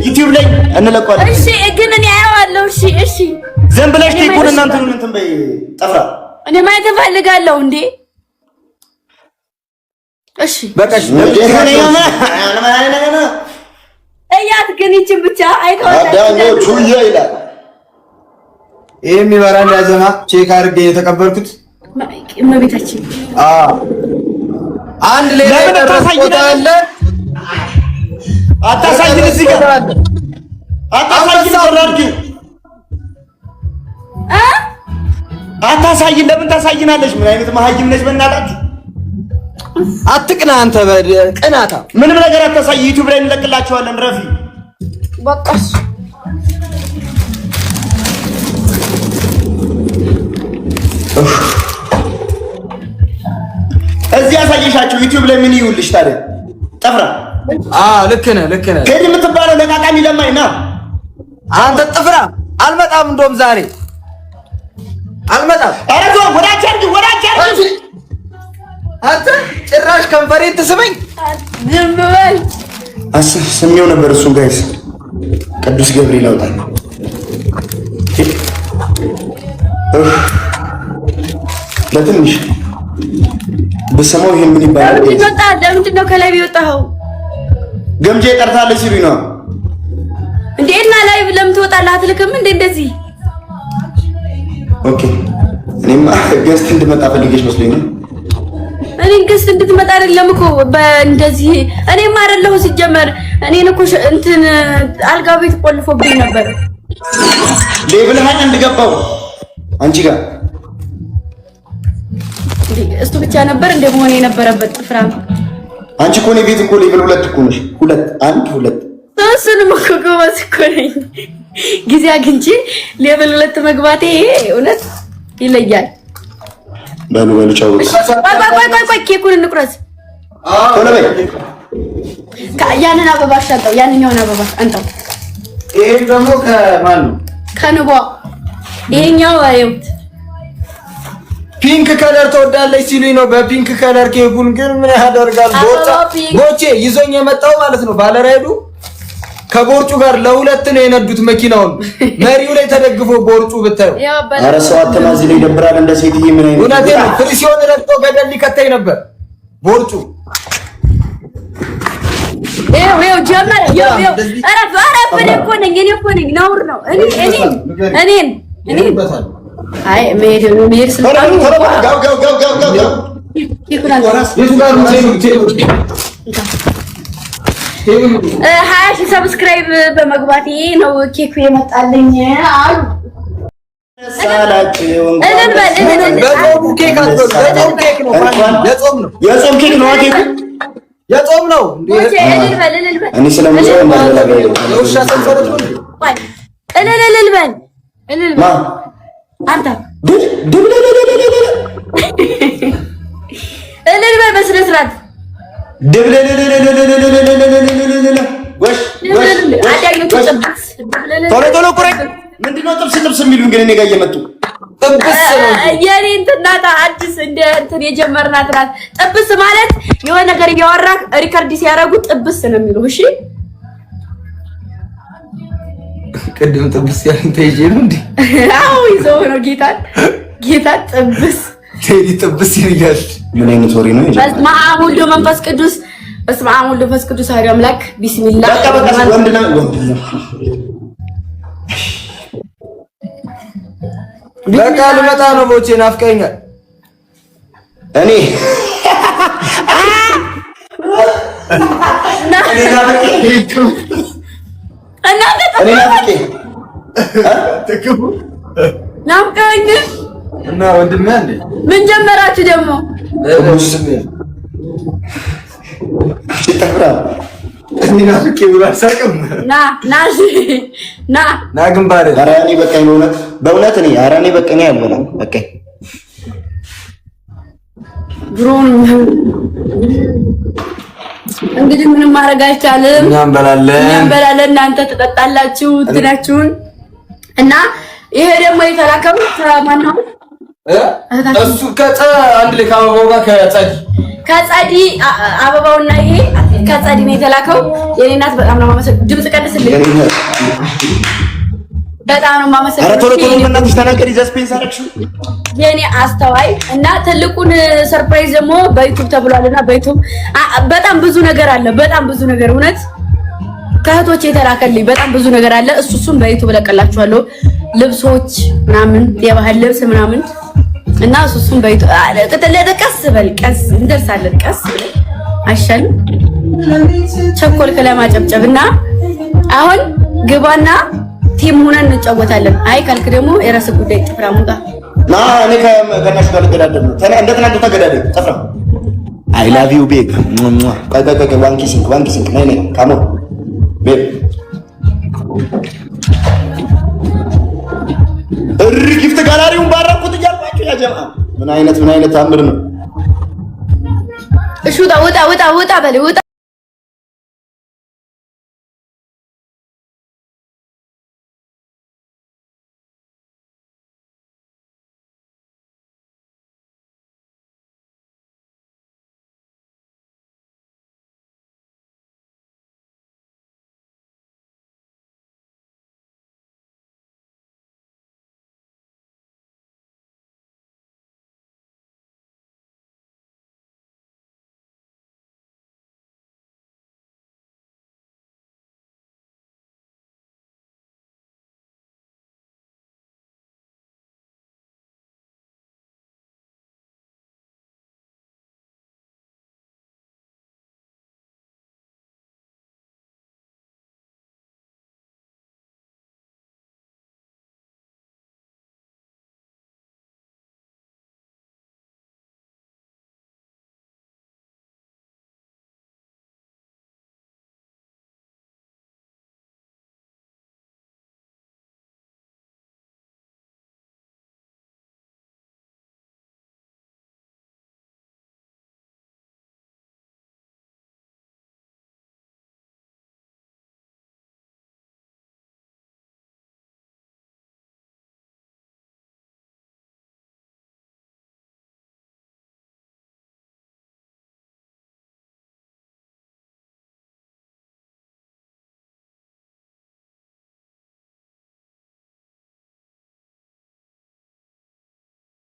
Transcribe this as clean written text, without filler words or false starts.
ዩቲዩብ ላይ እንለቀዋለን። እሺ ግን እኔ አየዋለሁ። እሺ ዝም ብለሽ ኬኩን እናንተ ምን እንትን በይ ጠፍራ እኔ ማየት እፈልጋለሁ እንዴ። እሺ በቃሽ እያት ግን ይችን ብቻ አይተዋለሁ። አዳኞቹ ይላል ይሄ የሚበራን ያዘማ ቼክ አድርጌ የተቀበልኩት እመቤታችን አንድ ላይ ተሳይናለ አታሳይን እዚህ ጋር አታሳይን ወራርኪ አታሳይን ለምን ታሳይናለሽ? ምን አይነት መሀይም ነሽ? በእናታችሁ አትቅና አንተ ቅናታ ምንም ነገር አታሳይ። ዩቲዩብ ላይ እንለቅላችኋለን። ረፊ በቃሽ እዚህ ያሳየሻቸው ዩቲዩብ ላይ ምን ይውልሽ ታዲያ? ጠፍራ ልክ ነህ ከዲ የምትባለው ለቃቃሚ ለማይ ና አንተ ጥፍራ አልመጣም። እንደውም ዛሬ አልመጣም። ኧረ ተው ወዳቻርጂ አንተ ጭራሽ ከንፈሬን ትስመኝ። ዝም በል ስሜው ነበር እሱን ጋይስ ቅዱስ ገብርኤል አውጣ ለትንሽ በሰማው ይሄን ምን ይባላል? ለምንድን ነው ከላይ የወጣኸው? ገምጄ ጠርታለች ሲሉኝ ነው እንዴ። እና ላይ ለምን ትወጣለህ? አትልክም እንዴ እንደዚህ? ኦኬ እኔማ ገስት እንድመጣ ፈልጌሽ መስሎኝ ነው። እኔ ገስት እንድትመጣ አይደለም እኮ በእንደዚህ እኔማ አይደለሁ ሲጀመር እኔን እኮ እንትን አልጋ ቤት ቆልፎብኝ ነበር። ሌብል ሃይ እንድገባው አንቺ ጋር እሱ ብቻ ነበር እንደ መሆን የነበረበት ጥፍራ። አንቺ እኮ ነው ቤት እኮ ሌብል 2 እኮ ነሽ። 2 እሱንም እኮ ጎበዝ እኮ ነኝ። ጊዜ አግኝቼ ሌብል 2 መግባቴ እውነት ይለያል። በሉ ቻው። ቆይ ኬኩን እንቁረስ። ቶሎ በይ። ያንን አበባ አሻንጣው፣ ያንኛውን አበባ አንጣው። ይሄ ደግሞ ከማን ነው? ከንቧ። ይሄኛው አዩት ፒንክ ከለር ተወዳለች ሲሉኝ ነው። በፒንክ ከለር ኬኩን ግን ምን ያደርጋል ቦቼ ይዞኝ የመጣው ማለት ነው። ባለራይዱ ከቦርጩ ጋር ለሁለት ነው የነዱት መኪናውን። መሪው ላይ ተደግፎ ቦርጩ ብታዩ ኧረ ሰው አተናዚ ላይ ይደብራል። እንደ ሴትዬ ምን አይነት እውነቴ ነው። ፍሪሲዮን ረግጦ ገደል ሊከተኝ ነበር ቦርጩ። ይኸው ጀመረ። ኧረ እኮ ነኝ እኔ እኮ ነኝ። ነውር ነው እኔን አይ መሄድ ስልጣኑ ሀያ ሺህ ሰብስክራይብ በመግባቴ ነው ኬኩ የመጣልኝ አሉ። የጾም ነው። አንተ እልል በል በስነ ስርዓት ቶሎ ቁረጥ። ምንድነው ጥብስ የሚሉኝ ግን እኔ ጋር እየመጡ ጥብስ ነው የኔ እንትናታ አዲስ እንደ እንትን የጀመርናት ናት። ጥብስ ማለት የሆነ ነገር እያወራህ ሪከርድ ሲያደርጉ ጥብስ ነው የሚሉ። እሺ ቅድም ጥብስ ያልን ተይዤ ነው እንዴ? አዎ ይዘው ነው ጌታ ጥብስ ቴዲ ጥብስ ይልኛል። ምን አይነት ወሬ ነው? በስመ አብ ወወልድ ወመንፈስ ቅዱስ በስመ አብ ወወልድ ወመንፈስ ቅዱስ አሐዱ አምላክ ቢስሚላህ። በቃ ወንድ ነው በቃ ልመጣ ነው። ቦቼ ናፍቀኛል። እኔ ናፍቀኝ እና ወንድሜ አንዴ ምን ጀመራችሁ ደግሞ? ና ግንባሬ። ኧረ እኔ በቃኝ በእውነት እኔ ኧረ እኔ በቃኝ አልበላም በቃኝ። ብሮን እንግዲህ ምንም ማድረግ አይቻልም። እኛም በላለን እናንተ ትጠጣላችሁ እንትናችሁን። እና ይሄ ደግሞ የተላከው ከማን ነው? እሱ አንድ ላይ ከአበባው ጋር ከጻዲ አበባውና ይሄ ከጻዲ ነው የተላከው። የኔ እናት በጣም ነው ማመሰግን። ድምጽ ቀንስልኝ። በጣም ነው ማመሰግን። ኧረ ቶሎ ቶሎ እናትሽ ተናገሪ። ዘስፔንስ አደረግሽው የኔ አስተዋይ እና ትልቁን ሰርፕራይዝ ደግሞ በዩቲዩብ ተብሏልና በዩቲዩብ በጣም ብዙ ነገር አለ። በጣም ብዙ ነገር እውነት ከእህቶቼ የተላከልኝ በጣም ብዙ ነገር አለ። እሱን በዩቲዩብ ለቀላችኋለሁ። ልብሶች ምናምን የባህል ልብስ ምናምን እና እሱን በዩቲዩብ ቀስ በል ቀስ እንደርሳለን። ቀስ ብለን አይሻልም? ቸኮልክ ለማጨብጨብና አሁን ግባና ቲም ሆነን እንጫወታለን። አይ ካልክ ደግሞ የራስ ጉዳይ ጥፍራ ሙጣ ና እኔ ከነሱ ጋር ልገዳደር ነው። እንዴት እናንተ ተገዳደሩ? ጥፍራ አይ ላቭ ዩ ቤግ ቆይ ዋንኪ ሲንክ ነይ ካሞ ቤብ ጊፍት ጋላሪውን ባረኩት እያልኳችሁ ያ ጀማ ምን አይነት ታምር ነው? እሺ ውጣ በል ውጣ